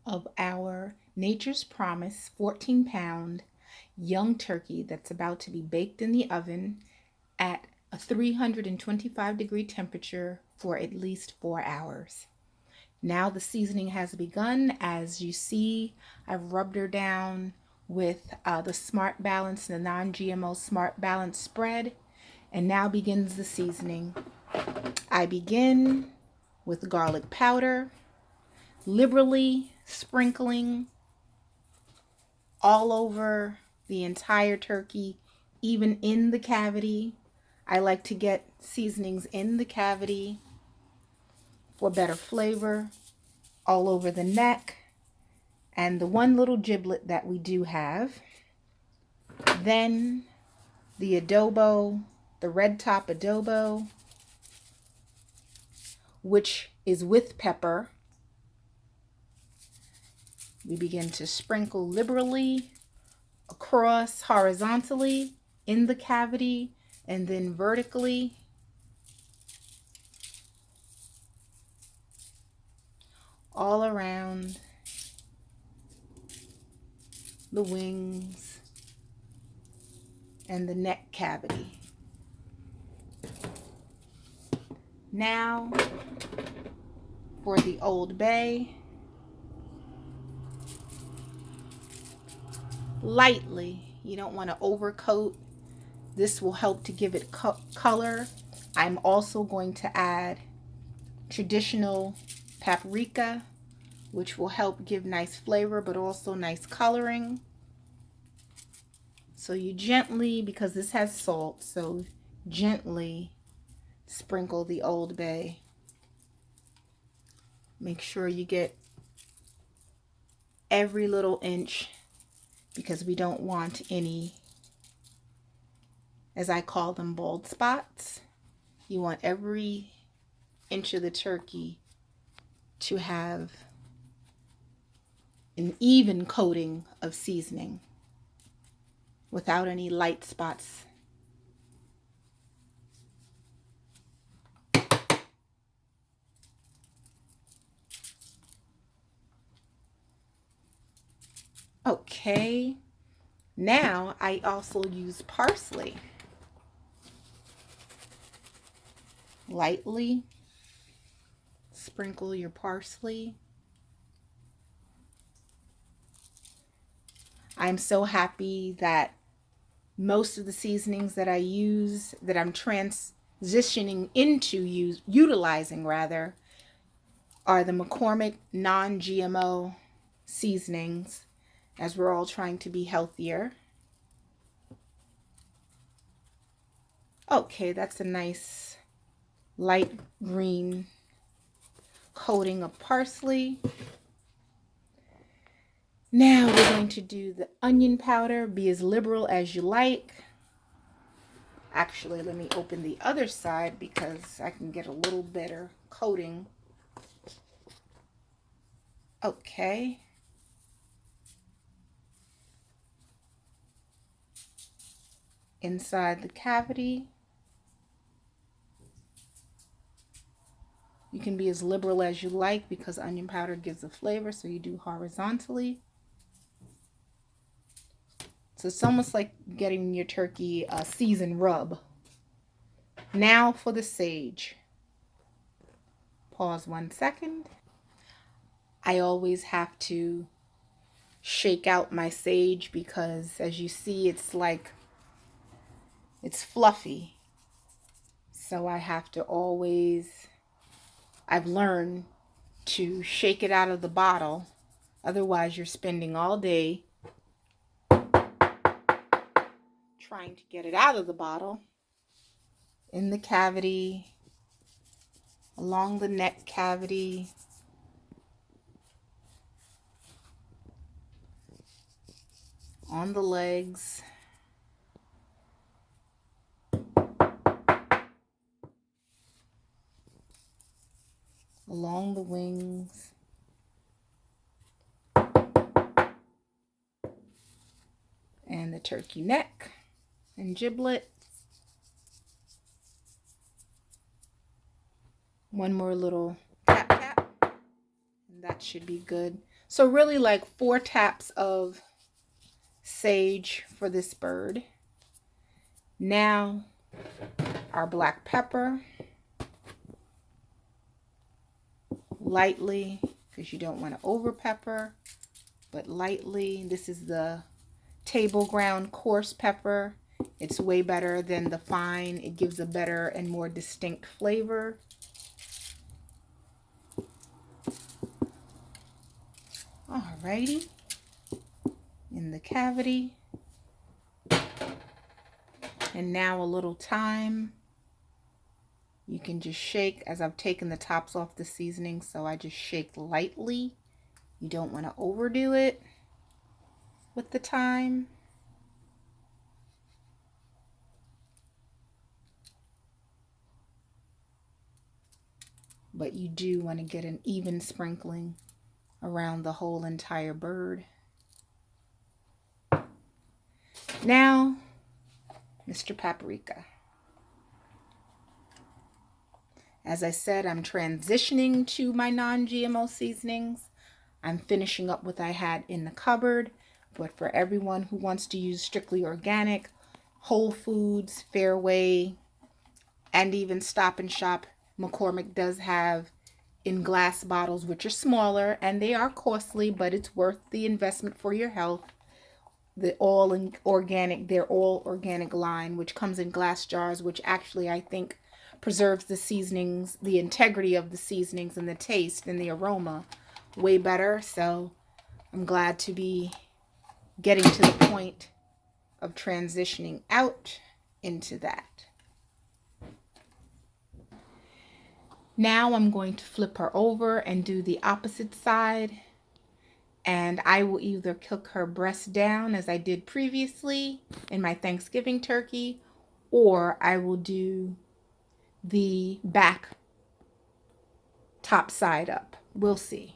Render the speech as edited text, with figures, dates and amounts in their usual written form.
of our Nature's Promise 14-pound young turkey that's about to be baked in the oven at a 325-degree temperature for at least 4 hours. Now the seasoning has begun. As you see, I've rubbed her down with the Smart Balance, the non-GMO Smart Balance spread, and now begins the seasoning. I begin with garlic powder, liberally sprinkling all over the entire turkey, even in the cavity. I like to get seasonings in the cavity for better flavor, all over the neck, and the one little giblet that we do have. Then the adobo, the red top adobo, which is with pepper. We begin to sprinkle liberally across horizontally in the cavity and then vertically. All around the wings and the neck cavity. Now for the Old Bay. Lightly, you don't want to overcoat. This will help to give it color. I'm also going to add traditional paprika, which will help give nice flavor but also nice coloring. So you gently, because this has salt, so gently sprinkle the Old Bay. Make sure you get every little inch, because we don't want any, as I call them, bald spots. You want every inch of the turkey to have an even coating of seasoning without any light spots. Okay, now I also use parsley. Lightly sprinkle your parsley. I'm so happy that most of the seasonings that I use, that I'm transitioning into utilizing rather, are the McCormick non-GMO seasonings, as we're all trying to be healthier. Okay, that's a nice light green coating of parsley. Now we're going to do the onion powder. Be as liberal as you like. Actually, let me open the other side because I can get a little better coating. Okay. Inside the cavity. You can be as liberal as you like because onion powder gives a flavor, so you do horizontally. So it's almost like getting your turkey a seasoned rub. Now for the sage. Pause 1 second. I always have to shake out my sage because, as you see, it's fluffy. So I have to always, I've learned to shake it out of the bottle. Otherwise, you're spending all day trying to get it out of the bottle. In the cavity, along the neck cavity, on the legs, along the wings, and the turkey neck and giblet. One more little tap tap, and that should be good. So really like 4 taps of sage for this bird. Now our black pepper, lightly, because you don't want to over pepper, but lightly. This is the table ground coarse pepper. It's way better than the fine. It gives a better and more distinct flavor. Alrighty, in the cavity. And now a little thyme. You can just shake, as I've taken the tops off the seasoning, so I just shake lightly. You don't want to overdo it with the thyme. But you do want to get an even sprinkling around the whole entire bird. Now, Mr. Paprika. As I said, I'm transitioning to my non-GMO seasonings. I'm finishing up what I had in the cupboard, but for everyone who wants to use strictly organic, Whole Foods, Fairway, and even Stop and Shop, McCormick does have in glass bottles, which are smaller and they are costly, but it's worth the investment for your health. The all organic, their all organic line, which comes in glass jars, which actually I think preserves the seasonings, the integrity of the seasonings and the taste and the aroma way better. So I'm glad to be getting to the point of transitioning out into that. Now I'm going to flip her over and do the opposite side. And I will either cook her breast down as I did previously in my Thanksgiving turkey, or I will do the back top side up. We'll see.